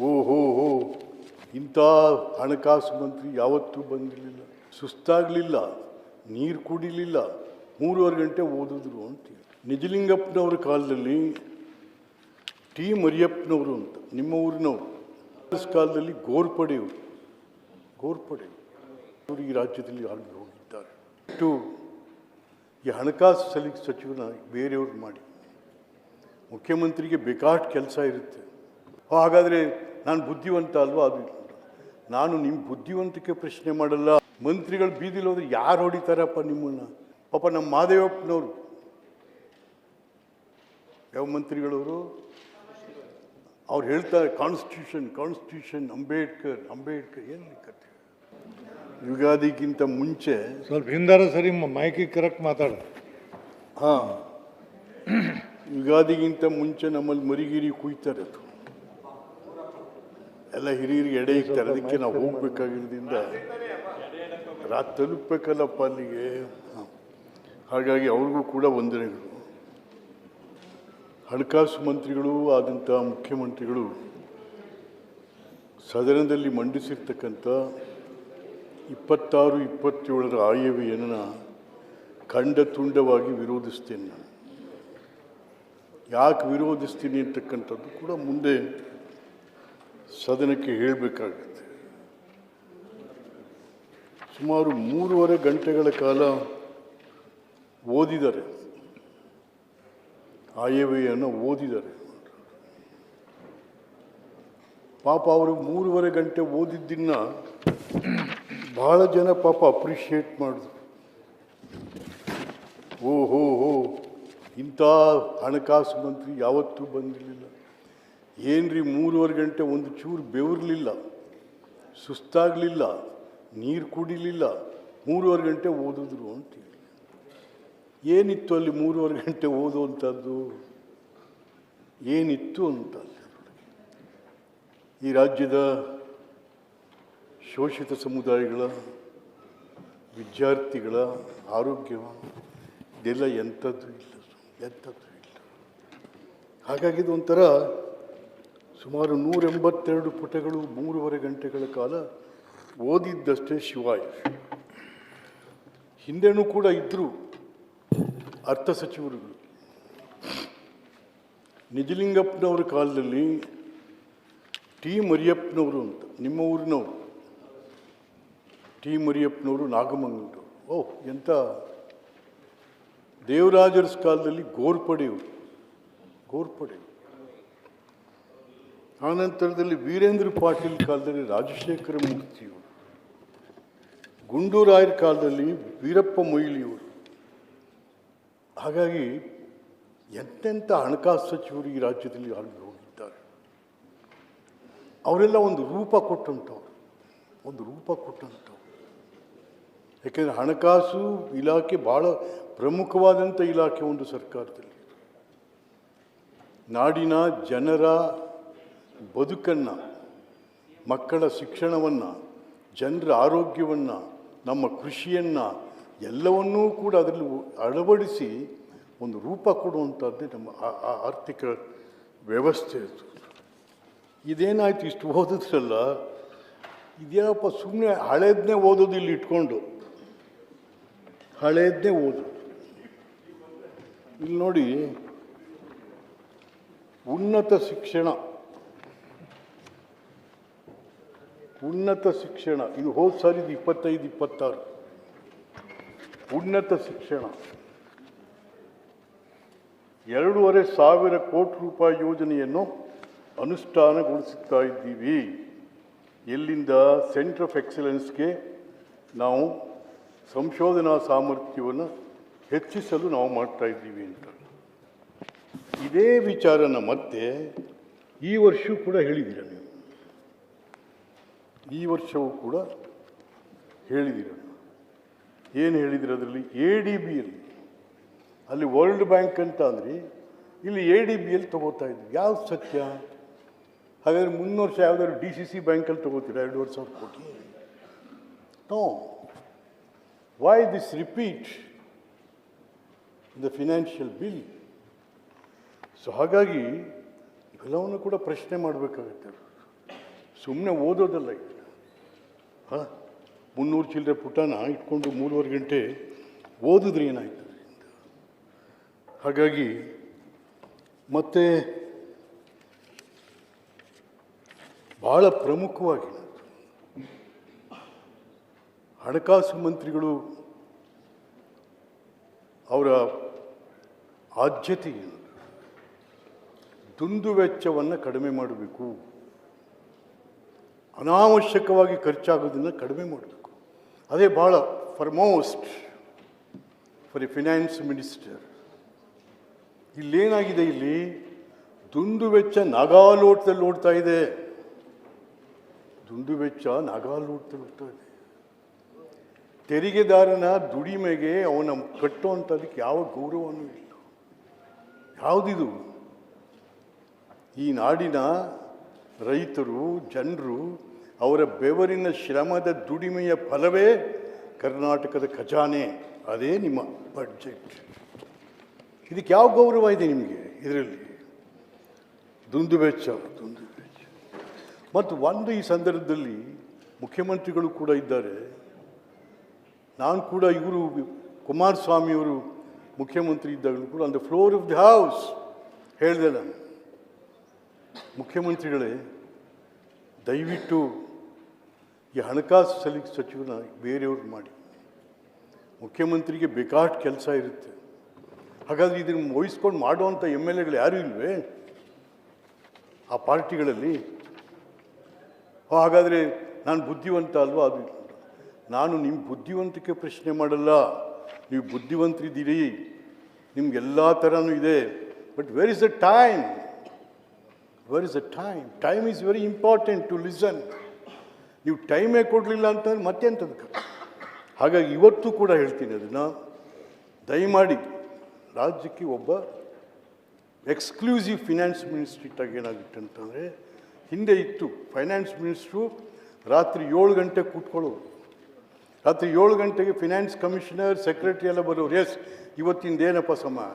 ಓಹೋ ಹೋ, ಇಂಥ ಹಣಕಾಸು ಮಂತ್ರಿ ಯಾವತ್ತೂ ಬಂದಿರಲಿಲ್ಲ, ಸುಸ್ತಾಗಲಿಲ್ಲ, ನೀರು ಕುಡಿಲಿಲ್ಲ, 3.5 ಗಂಟೆ ಓದಿದ್ರು ಅಂತೀವಿ. ನಿಜಲಿಂಗಪ್ಪನವ್ರ ಕಾಲದಲ್ಲಿ ಟಿ ಮರಿಯಪ್ಪನವರು ಅಂತ ನಿಮ್ಮ ಊರಿನವರು, ಕಾಲದಲ್ಲಿ ಗೋರ್ಪಡೆಯವರು ಅವರು ಈ ರಾಜ್ಯದಲ್ಲಿ ಆಗಿ ಹೋಗಿದ್ದಾರೆ. ಇಷ್ಟು ಈ ಹಣಕಾಸು ಸಚಿವನ ಬೇರೆಯವ್ರು ಮಾಡಿ ಮುಖ್ಯಮಂತ್ರಿಗೆ ಬೇಕಾಷ್ಟು ಕೆಲಸ ಇರುತ್ತೆ. ಹಾಗಾದರೆ ನಾನು ಬುದ್ಧಿವಂತ ಅಲ್ವಾ? ಅದು ನಾನು ನಿಮ್ಮ ಬುದ್ಧಿವಂತಿಕೆ ಪ್ರಶ್ನೆ ಮಾಡಲ್ಲ. ಮಂತ್ರಿಗಳು ಬೀದಿಲಿ ಹೋದ್ರೆ ಯಾರು ಹೊಡಿತಾರಪ್ಪ ನಿಮ್ಮನ್ನು? ಪಾಪ ನಮ್ಮ ಮಾದೇವಪ್ಪನವರು, ಯಾವ ಮಂತ್ರಿಗಳವರು, ಅವ್ರು ಹೇಳ್ತಾರೆ ಕಾನ್ಸ್ಟಿಟ್ಯೂಷನ್ ಅಂಬೇಡ್ಕರ್ ಏನು ಕತೆ. ಯುಗಾದಿಗಿಂತ ಮುಂಚೆ ಸ್ವಲ್ಪ ಹಿಂದಾರ ಸರಿ ಮೈಕಿ ಕರೆಕ್ಟ್ ಮಾತಾಡ. ಹಾಂ, ಯುಗಾದಿಗಿಂತ ಮುಂಚೆ ನಮ್ಮಲ್ಲಿ ಮರಿಗಿರಿ ಕುಯ್ತಾರೆ, ಅದು ಎಲ್ಲ ಹಿರಿಯರಿಗೆ ಎಡೆ ಇಕ್ತಾರೆ. ಅದಕ್ಕೆ ನಾವು ಹೋಗ್ಬೇಕಾಗಿರೋದ್ರಿಂದ ರಾತ್ರಿ ತಲುಪಬೇಕಲ್ಲಪ್ಪ ಅಲ್ಲಿಗೆ. ಹಾಗಾಗಿ ಅವ್ರಿಗೂ ಕೂಡ ವಂದನೆಗಳು. ಹಣಕಾಸು ಮಂತ್ರಿಗಳು ಆದಂಥ ಮುಖ್ಯಮಂತ್ರಿಗಳು ಸದನದಲ್ಲಿ ಮಂಡಿಸಿರ್ತಕ್ಕಂಥ 26-27 ಆಯವ್ಯಯನ ಖಂಡತುಂಡವಾಗಿ ವಿರೋಧಿಸ್ತೇನೆ. ನಾನು ಯಾಕೆ ವಿರೋಧಿಸ್ತೀನಿ ಅಂತಕ್ಕಂಥದ್ದು ಕೂಡ ಮುಂದೆ ಸದನಕ್ಕೆ ಹೇಳಬೇಕಾಗುತ್ತೆ. ಸುಮಾರು 3.5 ಗಂಟೆಗಳ ಕಾಲ ಓದಿದ್ದಾರೆ, ಆಯವ್ಯಯನ ಓದಿದ್ದಾರೆ. ಪಾಪ ಅವರು 3.5 ಗಂಟೆ ಓದಿದ್ದನ್ನ ಭಾಳ ಜನ ಪಾಪ ಅಪ್ರಿಷಿಯೇಟ್ ಮಾಡಿದ್ರು. ಓಹೋ ಹೋ, ಇಂಥ ಹಣಕಾಸು ಮಂತ್ರಿ ಯಾವತ್ತೂ ಬಂದಿರಲಿಲ್ಲ, ಏನ್ರಿ 3.5 ಗಂಟೆ ಒಂದು ಚೂರು ಬೆವರಲಿಲ್ಲ, ಸುಸ್ತಾಗಲಿಲ್ಲ, ನೀರು ಕುಡಿಲಿಲ್ಲ, 3.5 ಗಂಟೆ ಓದಿದ್ರು ಅಂತೀವಿ. ಏನಿತ್ತು ಅಲ್ಲಿ 3.5 ಗಂಟೆ ಓದುವಂಥದ್ದು? ಏನಿತ್ತು ಅಂತ? ಈ ರಾಜ್ಯದ ಶೋಷಿತ ಸಮುದಾಯಗಳ ವಿದ್ಯಾರ್ಥಿಗಳ ಆರೋಗ್ಯ ಇದೆಲ್ಲ ಎಂಥದ್ದು ಇಲ್ಲ. ಹಾಗಾಗಿ ಇದು ಒಂಥರ ಸುಮಾರು 182 ಪುಟಗಳು 3.5 ಗಂಟೆಗಳ ಕಾಲ ಓದಿದ್ದಷ್ಟೇ ಶಿವಾಯುಷ್. ಹಿಂದೆನೂ ಕೂಡ ಇದ್ದರು ಅರ್ಥ ಸಚಿವರುಗಳು. ನಿಜಲಿಂಗಪ್ಪನವ್ರ ಕಾಲದಲ್ಲಿ ಟಿ ಮರಿಯಪ್ಪನವರು ಅಂತ ನಿಮ್ಮ ಊರಿನವರು, ಟಿ ಮರಿಯಪ್ಪನವರು ನಾಗಮಂಗಲದವರು. ಓಹ್, ಎಂಥ ದೇವರಾಜರ ಕಾಲದಲ್ಲಿ ಗೋರ್ಪಡೆಯವರು. ಆನಂತರದಲ್ಲಿ ವೀರೇಂದ್ರ ಪಾಟೀಲ್ ಕಾಲದಲ್ಲಿ ರಾಜಶೇಖರ ಮೂರ್ತಿಯವರು, ಗುಂಡೂರಾಯರ ಕಾಲದಲ್ಲಿ ವೀರಪ್ಪ ಮೊಯ್ಲಿಯವರು. ಹಾಗಾಗಿ ಎಂತೆಂಥ ಹಣಕಾಸು ಸಚಿವರು ಈ ರಾಜ್ಯದಲ್ಲಿ ಆಗಿ ಹೋಗಿದ್ದಾರೆ. ಅವರೆಲ್ಲ ಒಂದು ರೂಪ ಕೊಟ್ಟಂಥವ್ರು. ಯಾಕೆಂದರೆ ಹಣಕಾಸು ಇಲಾಖೆ ಭಾಳ ಪ್ರಮುಖವಾದಂಥ ಇಲಾಖೆ ಒಂದು ಸರ್ಕಾರದಲ್ಲಿ. ನಾಡಿನ ಜನರ ಬದುಕನ್ನು, ಮಕ್ಕಳ ಶಿಕ್ಷಣವನ್ನು, ಜನರ ಆರೋಗ್ಯವನ್ನು, ನಮ್ಮ ಕೃಷಿಯನ್ನು ಎಲ್ಲವನ್ನೂ ಕೂಡ ಅದರಲ್ಲಿ ಅಳವಡಿಸಿ ಒಂದು ರೂಪ ಕೊಡುವಂಥದ್ದೇ ನಮ್ಮ ಆರ್ಥಿಕ ವ್ಯವಸ್ಥೆ. ಇದೇನಾಯಿತು, ಇಷ್ಟು ಓದಿದ್ರಲ್ಲ, ಇದೇನಪ್ಪ ಸುಮ್ಮನೆ ಹಳೇದನ್ನೇ ಓದೋದು, ಇಲ್ಲಿ ಇಟ್ಕೊಂಡು ಹಳೇದನ್ನೇ ಓದು. ಇಲ್ಲಿ ನೋಡಿ, ಉನ್ನತ ಶಿಕ್ಷಣ ಇದು ಹೋದ ಸಾರಿದು 25-26. ಉನ್ನತ ಶಿಕ್ಷಣ 2,500 ಕೋಟಿ ರೂಪಾಯಿ ಯೋಜನೆಯನ್ನು ಅನುಷ್ಠಾನಗೊಳಿಸುತ್ತಾ ಇದ್ದೀವಿ. ಎಲ್ಲಿಂದ? ಸೆಂಟರ್ ಆಫ್ ಎಕ್ಸಲೆನ್ಸ್ಗೆ ನಾವು ಸಂಶೋಧನಾ ಸಾಮರ್ಥ್ಯವನ್ನು ಹೆಚ್ಚಿಸಲು ನಾವು ಮಾಡ್ತಾ ಇದ್ದೀವಿ ಅಂತ. ಇದೇ ವಿಚಾರನ ಮತ್ತೆ ಈ ವರ್ಷವೂ ಕೂಡ ಹೇಳಿದ್ದೀರ ನೀವು. ಈ ವರ್ಷವೂ ಕೂಡ ಹೇಳಿದ್ದೀರ. ಏನು ಹೇಳಿದಿರ ಅದರಲ್ಲಿ? ADBಯಲ್ಲಿ, ಅಲ್ಲಿ ವರ್ಲ್ಡ್ ಬ್ಯಾಂಕ್ ಅಂತ ಅಂದರೆ ಇಲ್ಲಿ ADBಯಲ್ಲಿ ತೊಗೋತಾ ಇದ್ವಿ. ಯಾವ್ದು ಸತ್ಯ? ಹಾಗಾದರೆ ಮುಂದಿನ ವರ್ಷ ಯಾವುದಾದ್ರು DCC ಬ್ಯಾಂಕಲ್ಲಿ ತೊಗೋತೀರಾ 2,500 ಕೋಟಿ? No. Why this repeat the financial bill? So ಹಾಗಾಗಿ ಇವೆಲ್ಲವನ್ನು ಕೂಡ ಪ್ರಶ್ನೆ ಮಾಡಬೇಕಾಗುತ್ತೆ. ಸುಮ್ಮನೆ ಓದೋದಲ್ಲ ಇದು. ಹಾಂ, 300 ಚಿಲ್ಲರೆ ಪುಟನ ಇಟ್ಕೊಂಡು 3.5 ಗಂಟೆ ಓದಿದ್ರೆ ಏನಾಯ್ತು ಅದರಿಂದ? ಹಾಗಾಗಿ ಮತ್ತೆ ಭಾಳ ಪ್ರಮುಖವಾಗಿ ಹಣಕಾಸು ಮಂತ್ರಿಗಳು ಅವರ ಆದ್ಯತೆ ಏನು? ದುಂದು ವೆಚ್ಚವನ್ನು ಕಡಿಮೆ ಮಾಡಬೇಕು, ಅನಾವಶ್ಯಕವಾಗಿ ಖರ್ಚಾಗೋದನ್ನು ಕಡಿಮೆ ಮಾಡಬೇಕು. ಅದೇ ಭಾಳ foremost for a finance minister. ಇಲ್ಲೇನಾಗಿದೆ, ಇಲ್ಲಿ ದುಂದು ವೆಚ್ಚ ನಾಗಾಲೋಟದಲ್ಲಿ ಓಡ್ತಾ ಇದೆ. ದುಂದು ವೆಚ್ಚ ನಾಗಾಲೋಟದಲ್ಲಿ ಓಡ್ತಾ ಇದೆ. ತೆರಿಗೆದಾರನ ದುಡಿಮೆಗೆ ಅವನ ಕಟ್ಟುವಂಥದಕ್ಕೆ ಯಾವ ಗೌರವನೂ ಇಲ್ಲ. ಯಾವುದಿದು? ಈ ನಾಡಿನ ರೈತರು, ಜನರು, ಅವರ ಬೆವರಿನ ಶ್ರಮದ ದುಡಿಮೆಯ ಫಲವೇ ಕರ್ನಾಟಕದ ಖಜಾನೆ. ಅದೇ ನಿಮ್ಮ ಬಡ್ಜೆಟ್. ಇದಕ್ಕೆ ಯಾವ ಗೌರವ ಇದೆ ನಿಮಗೆ ಇದರಲ್ಲಿ? ದುಂದು ವೆಚ್ಚ. ಮತ್ತು ಒಂದು ಈ ಸಂದರ್ಭದಲ್ಲಿ ಮುಖ್ಯಮಂತ್ರಿಗಳು ಕೂಡ ಇದ್ದಾರೆ. ನಾನು ಕೂಡ ಇವರು ಕುಮಾರಸ್ವಾಮಿಯವರು ಮುಖ್ಯಮಂತ್ರಿ ಇದ್ದಾಗಲೂ ಕೂಡ on the floor of the house ಹೇಳಿದೆ ನಾನು, ಮುಖ್ಯಮಂತ್ರಿಗಳೇ ದಯವಿಟ್ಟು ಈ ಹಣಕಾಸು ಸಚಿವನ ಬೇರೆಯವ್ರು ಮಾಡಿ. ಮುಖ್ಯಮಂತ್ರಿಗೆ ಬೇಕಾಷ್ಟು ಕೆಲಸ ಇರುತ್ತೆ. ಹಾಗಾದರೆ ಇದನ್ನು ವಹಿಸ್ಕೊಂಡು ಮಾಡುವಂಥ MLAಗಳು ಯಾರೂ ಇಲ್ವೇ ಆ ಪಾರ್ಟಿಗಳಲ್ಲಿ? ಹಾಗಾದರೆ ನಾನು ಬುದ್ಧಿವಂತ ಅಲ್ವಾ? ಅದು ನಾನು ನಿಮ್ಮ ಬುದ್ಧಿವಂತಿಕೆ ಪ್ರಶ್ನೆ ಮಾಡಲ್ಲ. ನೀವು ಬುದ್ಧಿವಂತರಿದ್ದೀರಿ, ನಿಮಗೆಲ್ಲ ಥರನೂ ಇದೆ. But where is the time? Where is the time? Time is very important to listen. ನೀವು ಟೈಮೇ ಕೊಡಲಿಲ್ಲ ಅಂತಂದ್ರೆ ಮತ್ತೆಂಥದಕ್ಕೆ? ಹಾಗಾಗಿ ಇವತ್ತು ಕೂಡ ಹೇಳ್ತೀನಿ ಅದನ್ನು, ದಯಮಾಡಿ ರಾಜ್ಯಕ್ಕೆ ಒಬ್ಬ ಎಕ್ಸ್ಕ್ಲೂಸಿವ್ ಫಿನಾನ್ಸ್ ಮಿನಿಸ್ಟ್ರಿಟಾಗಿ ಏನಾಗುತ್ತೆ ಅಂತಂದರೆ, ಹಿಂದೆ ಇತ್ತು ಫೈನಾನ್ಸ್ ಮಿನಿಸ್ಟ್ರು ರಾತ್ರಿ 7 ಗಂಟೆ ಕೂತ್ಕೊಳ್ಳೋರು. ರಾತ್ರಿ 7 ಗಂಟೆಗೆ ಫಿನಾನ್ಸ್ ಕಮಿಷನರ್, ಸೆಕ್ರೆಟರಿ ಎಲ್ಲ ಬರೋರು. ಎಸ್, ಇವತ್ತಿಂದ ಏನಪ್ಪ ಸಮಯ,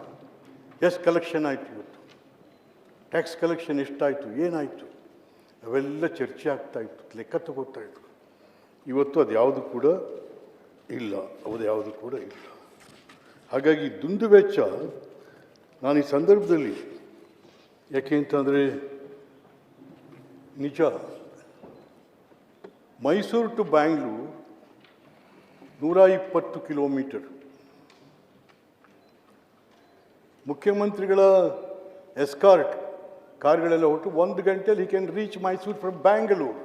ಎಷ್ಟು ಕಲೆಕ್ಷನ್ ಆಯಿತು, ಇವತ್ತು ಟ್ಯಾಕ್ಸ್ ಕಲೆಕ್ಷನ್ ಎಷ್ಟಾಯಿತು, ಏನಾಯಿತು, ಅವೆಲ್ಲ ಚರ್ಚೆ ಆಗ್ತಾಯಿತ್ತು, ಲೆಕ್ಕ ತಗೋತಾಯಿದ್ರು. ಇವತ್ತು ಅದು ಯಾವುದು ಕೂಡ ಇಲ್ಲ, ಯಾವುದು ಕೂಡ ಇಲ್ಲ. ಹಾಗಾಗಿ ದುಂದು ವೆಚ್ಚ ನಾನು ಈ ಸಂದರ್ಭದಲ್ಲಿ ಯಾಕೆ ಅಂತಂದರೆ, ನಿಜ ಮೈಸೂರು ಟು ಬ್ಯಾಂಗ್ಳೂರು 120 ಕಿಲೋಮೀಟರ್. ಮುಖ್ಯಮಂತ್ರಿಗಳ ಎಸ್ಕಾರ್ಟ್ ಕಾರ್ಗಳೆಲ್ಲ ಹೊರಟು 1 ಗಂಟೆಯಲ್ಲಿ he can reach Mysuru from Bangalore.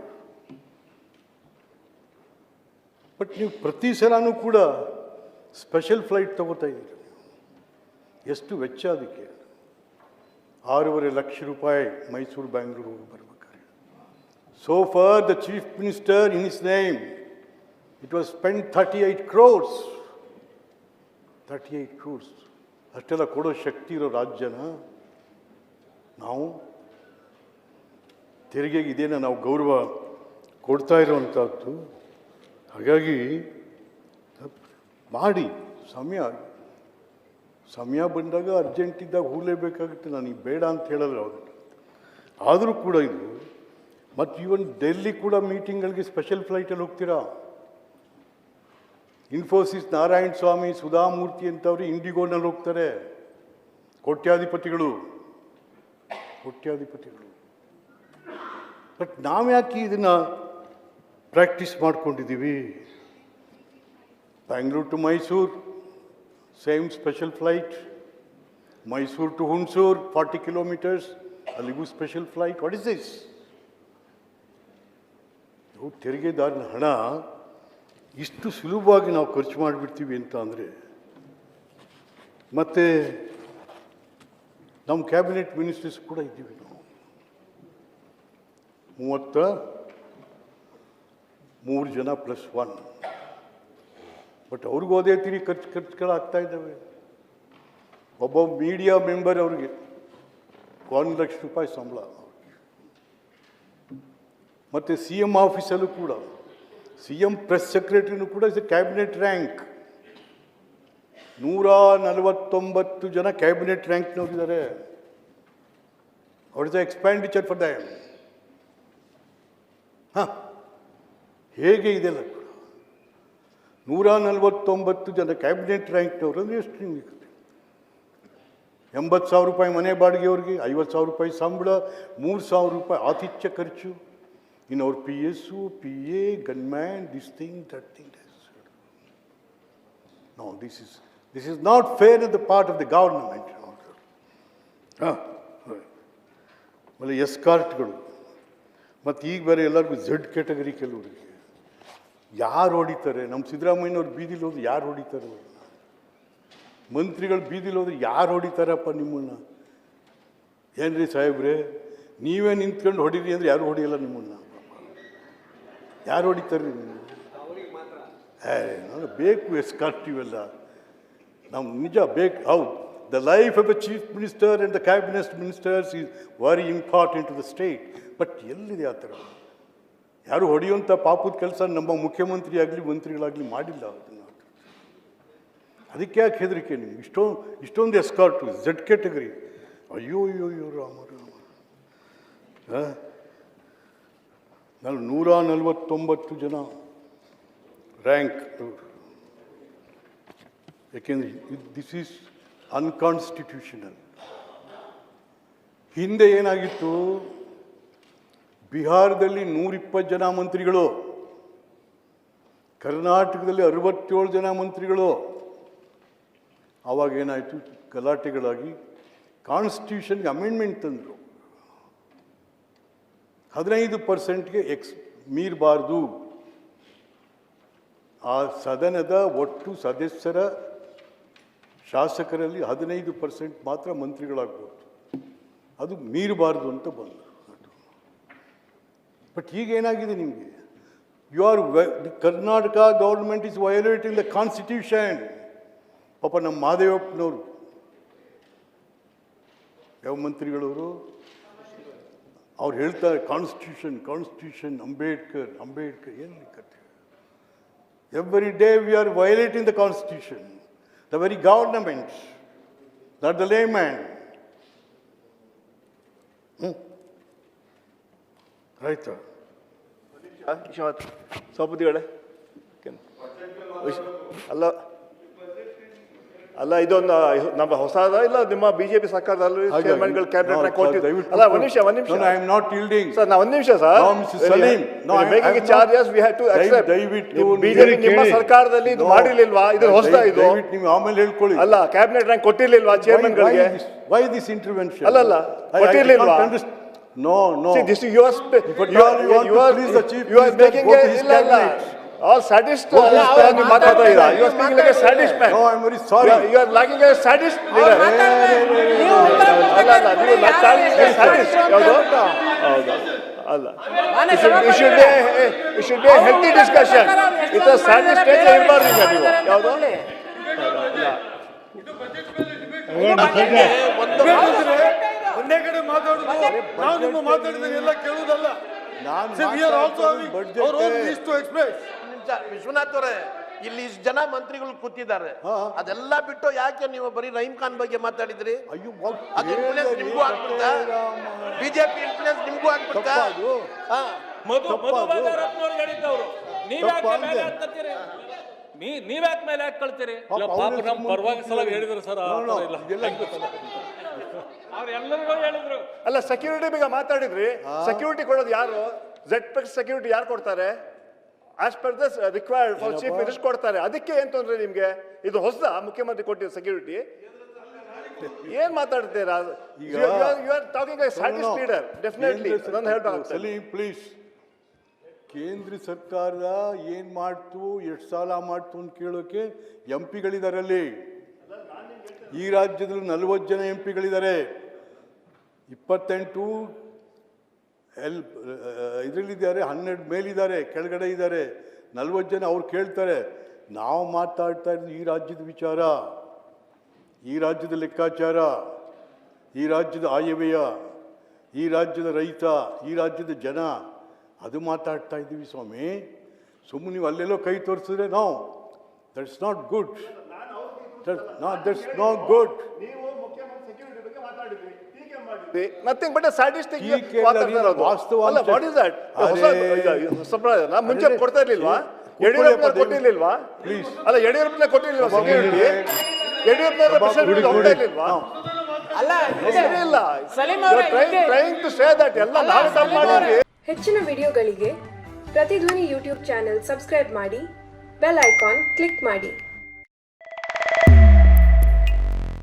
But ನೀವು ಪ್ರತಿ ಸಲನೂ ಕೂಡ ಸ್ಪೆಷಲ್ ಫ್ಲೈಟ್ ತಗೋತಾ ಇದ್ದೀರಿ. ಎಷ್ಟು ವೆಚ್ಚ ಅದಕ್ಕೆ? 6.5 ಲಕ್ಷ ರೂಪಾಯಿ ಮೈಸೂರು ಬ್ಯಾಂಗ್ಳೂರು ಹೋಗಿ ಬರ್ಬೇಕಾದ್ರೆ. So far the chief minister in his name, it was spent 38 crores. 38 crores. ಅಷ್ಟೆಲ್ಲ ಕೊಡೋ ಶಕ್ತಿ ಇರೋ ರಾಜ್ಯನ ನಾವು ತೆರಿಗೆಗೆ ಇದೇನ ನಾವು ಗೌರವ ಕೊಡ್ತಾ ಇರೋವಂಥದ್ದು. ಹಾಗಾಗಿ ಮಾಡಿ, ಸಮಯ ಬಂದಾಗ ಅರ್ಜೆಂಟಿದ್ದಾಗ ಹೋಗಲೇಬೇಕಾಗುತ್ತೆ. ನನಗೆ ಬೇಡ ಅಂತ ಹೇಳಲ್ಲ ಅವರು. ಆದರೂ ಕೂಡ ಇದು, ಮತ್ತು ಈವನ್ ಡೆಲ್ಲಿ ಕೂಡ ಮೀಟಿಂಗ್ಗಳಿಗೆ ಸ್ಪೆಷಲ್ ಫ್ಲೈಟಲ್ಲಿ ಹೋಗ್ತೀರಾ? ಇನ್ಫೋಸಿಸ್ ನಾರಾಯಣ ಸ್ವಾಮಿ, ಸುಧಾಮೂರ್ತಿ ಅಂತವ್ರು ಇಂಡಿಗೋನಲ್ಲಿ ಹೋಗ್ತಾರೆ. ಕೋಟ್ಯಾಧಿಪತಿಗಳು. ಬಟ್ ನಾವ್ಯಾಕೆ ಇದನ್ನು ಪ್ರಾಕ್ಟೀಸ್ ಮಾಡ್ಕೊಂಡಿದ್ದೀವಿ? Bangalore to Mysuru same special flight, Mysuru to Hunsur 40 kilometres, ಅಲ್ಲಿಗೂ special flight. What is this? ತೆರಿಗೆದಾರನ ಹಣ ಇಷ್ಟು ಸುಲಭವಾಗಿ ನಾವು ಖರ್ಚು ಮಾಡಿಬಿಡ್ತೀವಿ ಅಂತ ಅಂದರೆ, ಮತ್ತು ನಮ್ಮ ಕ್ಯಾಬಿನೆಟ್ ಮಿನಿಸ್ಟರ್ಸ್ ಕೂಡ ಇದ್ದೀವಿ ನಾವು 33 ಜನ +1. ಬಟ್ ಅವ್ರಿಗೂ ಅದೇ ತಿರಿ ಖರ್ಚುಗಳಾಗ್ತಾ ಇದ್ದಾವೆ. ಒಬ್ಬ ಮೀಡಿಯಾ ಮೆಂಬರ್ ಅವ್ರಿಗೆ 1 ಲಕ್ಷ ರೂಪಾಯಿ ಸಂಬಳ. ಮತ್ತು CM ಆಫೀಸಲ್ಲೂ ಕೂಡ, CM ಪ್ರೆಸ್ ಸೆಕ್ರೆಟರಿನೂ ಕೂಡ ಇಸ್ ಎ ಕ್ಯಾಬಿನೆಟ್ ರ್ಯಾಂಕ್. 149 ಜನ ಕ್ಯಾಬಿನೆಟ್ ರ್ಯಾಂಕ್ನವರಿದ್ದಾರೆ. What is the expenditure for them? ಹಾಂ, ಹೇಗೆ ಇದೆಲ್ಲ ಕೂಡ 149 ಜನ ಕ್ಯಾಬಿನೆಟ್ ರ್ಯಾಂಕ್ನವರು ಅಂದರೆ ಎಷ್ಟು ನಿಮಗೆ 80,000 ರೂಪಾಯಿ ಮನೆ ಬಾಡಿಗೆಯವ್ರಿಗೆ, 50,000 ರೂಪಾಯಿ ಸಂಬಳ, 3,000 ರೂಪಾಯಿ ಆತಿಥ್ಯ ಖರ್ಚು, ಇನ್ನು ಅವ್ರ PS, PA, gunman, this thing that thing. No, this is not fair in the part of the government. ಹಾಂ, ಆಮೇಲೆ ಎಸ್ಕಾರ್ಟ್ಗಳು, ಮತ್ತು ಈಗ ಬೇರೆ ಎಲ್ಲರಿಗೂ ಝೆಡ್ ಕ್ಯಾಟಗರಿ ಕೆಲವರಿಗೆ. ಯಾರು ಹೊಡಿತಾರೆ? ನಮ್ಮ ಸಿದ್ದರಾಮಯ್ಯನವ್ರು ಬೀದಿಲಿ ಹೋದ್ರೆ ಯಾರು ಹೊಡಿತಾರೆ ಅವ್ರನ್ನ? ಮಂತ್ರಿಗಳು ಬೀದಿಲಿ ಹೋದ್ರೆ ಯಾರು ಹೊಡಿತಾರಪ್ಪ ನಿಮ್ಮನ್ನು? ಏನ್ರಿ ಸಾಹೇಬ್ರೆ, ನೀವೇ ನಿಂತ್ಕೊಂಡು ಹೊಡೀರಿ ಅಂದರೆ ಯಾರು ಹೊಡಿಯಲ್ಲ ನಿಮ್ಮನ್ನು. ಯಾರು ಹೊಡಿತಾರೆ ನಿಮ್ಮನ್ನು? ಬೇಕು ಎಸ್ಕಾರ್ಟ್ ಇವೆಲ್ಲ ನಾವು ನಿಜ ಬೇಕು. ಹೌದು, the life of a chief minister and the cabinet ministers is very important to the state. But ಎಲ್ಲಿದೆ ಆ ಥರ? ಯಾರು ಹೊಡೆಯುವಂಥ ಪಾಪದ ಕೆಲಸ ನಮ್ಮ ಮುಖ್ಯಮಂತ್ರಿ ಆಗಲಿ ಮಂತ್ರಿಗಳಾಗಲಿ ಮಾಡಿಲ್ಲ. ಅದನ್ನು ಅದಕ್ಕೆ ಯಾಕೆ ಹೆದರಿಕೆ ನಿಮ್ಗೆ? ಇಷ್ಟೊಂದು ಎಸ್ಕಾರ್ಟು, ಝೆಡ್ ಕ್ಯಾಟಗರಿ. ಅಯ್ಯೋ ಅಯ್ಯೋ ಅಯ್ಯೋ ರಾಮ ರಾಮ. ನಾನು 149 ಜನ ರ್ಯಾಂಕ್. ಯಾಕೆಂದರೆ ದಿಸ್ ಈಸ್ ಅನ್ಕಾನ್ಸ್ಟಿಟ್ಯೂಷನಲ್. ಹಿಂದೆ ಏನಾಗಿತ್ತು, ಬಿಹಾರದಲ್ಲಿ 120 ಜನ ಮಂತ್ರಿಗಳು, ಕರ್ನಾಟಕದಲ್ಲಿ 67 ಜನ ಮಂತ್ರಿಗಳು. ಆವಾಗ ಏನಾಯಿತು, ಗಲಾಟೆಗಳಾಗಿ ಕಾನ್ಸ್ಟಿಟ್ಯೂಷನ್ಗೆ ಅಮೆಂಡ್ಮೆಂಟ್ ತಂದರು. 15%ಗೆ ಮೀರಬಾರ್ದು. ಆ ಸದನದ ಒಟ್ಟು ಸದಸ್ಯರ ಶಾಸಕರಲ್ಲಿ 15% ಮಾತ್ರ ಮಂತ್ರಿಗಳಾಗ್ಬೋದು, ಅದು ಮೀರಬಾರ್ದು ಅಂತ ಬಂದರು. ಬಟ್ ಈಗ ಏನಾಗಿದೆ ನಿಮಗೆ? Karnataka government is violating the constitution. ಪಾಪ ನಮ್ಮ ಮಹದೇವಪ್ಪನವರು, ಯಾವ ಮಂತ್ರಿಗಳವರು, ಅವ್ರು ಹೇಳ್ತಾರೆ ಕಾನ್ಸ್ಟಿಟ್ಯೂಷನ್ ಕಾನ್ಸ್ಟಿಟ್ಯೂಷನ್, ಅಂಬೇಡ್ಕರ್ ಅಂಬೇಡ್ಕರ್. ಏನು ಕತೆ? Every day we are violating the constitution. The very government, not the layman. ಆಯ್ತಾ? ಸಭಾಪತಿಗಳೇ, ಅಲ್ಲ ಇದೊಂದು ನಮ್ಮ ಹೊಸದ ಇಲ್ಲ ನಿಮ್ಮ ಬಿಜೆಪಿ ಸರ್ಕಾರದಲ್ಲಿ ಚೇರ್ಮನ್ಗಳು ಕ್ಯಾಬಿನೆಟ್ ಕೊಟ್ಟಿದ್ದಾರೆ. ಅಲ್ಲ ಒಂದ್ ನಿಮಿಷ I am not yielding sir, ನಾ ಒಂದ್ ನಿಮಿಷ sir. Salim, making charges we have to accept. ದಯವಿಟ್ಟು ಬಿಜೆಪಿ ನಿಮ್ಮ ಸರ್ಕಾರದಲ್ಲಿ ಇದು ಮಾಡಿರ್ಲಿಲ್ವಾ? ಇದು ಹೊಸದ ಇದು. ನೀವು ಆಮೇಲೆ ಹೇಳ್ಕೊಳ್ಳಿ. ಅಲ್ಲ ಕ್ಯಾಬಿನೆಟ್ ರ್ಯಾಂಕ್ ಕೊಟ್ಟಿರ್ಲಿಲ್ವಾ ಚೇರ್ಮನ್ಗಳಿಗೆ? Why this intervention? ಅಲ್ಲ ಕೊಟ್ಟಿರ್ಲಿಲ್ವಾ? No. See, this you are please the chief you are making a illa. All sadist. You are speaking like a sadist man. No, I am very sorry. You are lacking a sadist leader. Allah. It should be a healthy discussion. It's a sadist state ಇರಬಾರ್ದು ನೀವು. ಯಾವುದು? ಒಂದೇ ಕಡೆ ಮಾತಾಡುದು, ನಾವು ನಿಮ್ಮ ಮಾತಾಡಿದ್ರೆ ಎಲ್ಲ ಕೇಳುವುದಲ್ಲ. ವಿಶ್ವನಾಥ್ ಅವರೇ, ಇಲ್ಲಿ ಇಷ್ಟು ಜನ ಮಂತ್ರಿಗಳು ಕೂತಿದ್ದಾರೆ, ಅದೆಲ್ಲ ಬಿಟ್ಟು ಯಾಕೆ ನೀವು ಬರೀ ರಹೀಂ ಖಾನ್ ಬಗ್ಗೆ ಮಾತಾಡಿದ್ರಿ? ಅಯ್ಯೋ, ಅದು ಇನ್ಫ್ಲೂಯೆನ್ಸ್ ನಿಮ್ಗೂ ಆಗ್ಬಿಡ್ತಾ? ಬಿಜೆಪಿ ಇನ್ಫ್ಲೂಯೆನ್ಸ್ ನಿಮ್ಗೂ ಆಗ್ಬಿಡ್ತಾ? ನೀವ್ಯಾಕೆ ಮೇಲೆ ಯಾಕೆ ಕಳ್ತೀರಿ? ನಮ್ಮ ಪರವಾಗಿ ಸಲ ಹೇಳಿದ್ರು ಸರ್, ಅವ್ರೆಲ್ಲರಿಗೂ ಹೇಳಿದ್ರು. ಅಲ್ಲ ಸೆಕ್ಯೂರಿಟಿ ಬಗ್ಗೆ ಮಾತಾಡಿದ್ರಿ. ಸೆಕ್ಯೂರಿಟಿ ಕೊಡೋದು ಯಾರು? Z-Pack ಸೆಕ್ಯೂರಿಟಿ ಯಾರು ಕೊಡ್ತಾರೆ? As per the required for chief minister ಕೊಡ್ತಾರೆ. ಅದಕ್ಕೆ ಏನ್ ತೊಂದ್ರೆ ನಿಮ್ಗೆ? ಇದು ಹೊಸದ ಮುಖ್ಯಮಂತ್ರಿ ಕೊಟ್ಟಿರೋ ಸೆಕ್ಯೂರಿಟಿ. ಏನ್ ಮಾತಾಡ್ತೀರಾ? You are talking a sadist leader. Definitely ನಾನು ಹೇಳ್ಬೇಕು. ಸಲೀಂ ಪ್ಲೀಸ್, ಕೇಂದ್ರ ಸರ್ಕಾರ ಏನ್ ಮಾಡ್ತು, ಎಷ್ಟು ಸಾಲ ಮಾಡ್ತು ಅಂತ ಕೇಳೋಕೆ MP ಗಳಿದಾರಲ್ಲಿ. ಈ ರಾಜ್ಯದಲ್ಲಿ 40 ಜನ MP ಗಳಿದ್ದಾರೆ. 28 ಇದರಲ್ಲಿದ್ದಾರೆ, 12 ಮೇಲಿದ್ದಾರೆ, ಕೆಳಗಡೆ ಇದ್ದಾರೆ. 40 ಜನ ಅವ್ರು ಕೇಳ್ತಾರೆ. ನಾವು ಮಾತಾಡ್ತಾ ಇರೋದು ಈ ರಾಜ್ಯದ ವಿಚಾರ, ಈ ರಾಜ್ಯದ ಲೆಕ್ಕಾಚಾರ, ಈ ರಾಜ್ಯದ ಆಯವ್ಯಯ, ಈ ರಾಜ್ಯದ ರೈತ, ಈ ರಾಜ್ಯದ ಜನ, ಅದು ಮಾತಾಡ್ತಾ ಇದ್ದೀವಿ ಸ್ವಾಮಿ. ಸುಮ್ಮನೆ ನೀವು ಅಲ್ಲೆಲ್ಲೋ ಕೈ ತೋರಿಸಿದ್ರೆ ನಾವು that's not good. That's not good. ನೀವು ಮುಖ್ಯಮಂತ್ರಿ ಸೆಕ್ಯೂರಿಟಿ ಬಗ್ಗೆ ಮಾತಾಡಿದ್ರಿ, ಟೀಕೆ ಮಾಡಿದ್ರಿ. ನಥಿಂಗ್ ಬಟ್ ಸ್ಟ್ಯಾಟಿಸ್ಟಿಕ್ ಈ ಕೇರಳದಲ್ಲಿ ವಾಸ್ತವಾಂಶ- ವಾಟ್ ಇಸ್ ದಟ್ ಹೊಸ ಅದೇ- ಸಂಪ್ರದಾಯ ಮುಂಚೆ ಅದೇ- ಕೊಡ್ತಾ ಇರ್ಲಿಲ್ವಾ? ಕೂತ್ಕೊಳ್ಳಿ ಯಡಿಯೂರಪ್ಪನ ಅಪ್ಪ, ಕೊಟ್ಟಿರ್ಲಿಲ್ವಾ? Please. ಅಲ್ಲ ಯಡಿಯೂರಪ್ಪನ ಕೊಟ್ಟಿರ್ಲಿಲ್ವಾ ಸೆಕ್ಯೂರಿಟಿ? ಯಡಿಯೂರಪ್ಪನ ಪ್ರೆಸಿಡೆಂಟ್ ಹೋಗ್ತಾ ಇರ್ಲಿಲ್ವಾ? ಅಲ್ಲ ಇಲ್ಲ ಸಲೀಂ ಅವರೇ, ಟ್ರೈಂಗ್ ಟು ಸೇ ದಟ್ ಎಲ್ಲ ನಾವೇ ತಪ್ಪು ಮಾಡಿದ್ವಿ. ಹೆಚ್ಚಿನ ವಿಡಿಯೋಗಳಿಗೆ ಪ್ರತಿಧ್ವನಿ ಯೂಟ್ಯೂಬ್ ಚಾನೆಲ್ ಸಬ್ಸ್ಕ್ರೈಬ್ ಮಾಡಿ, ಬೆಲ್ ಐಕಾನ್ ಕ್ಲಿಕ್ ಮಾಡಿ.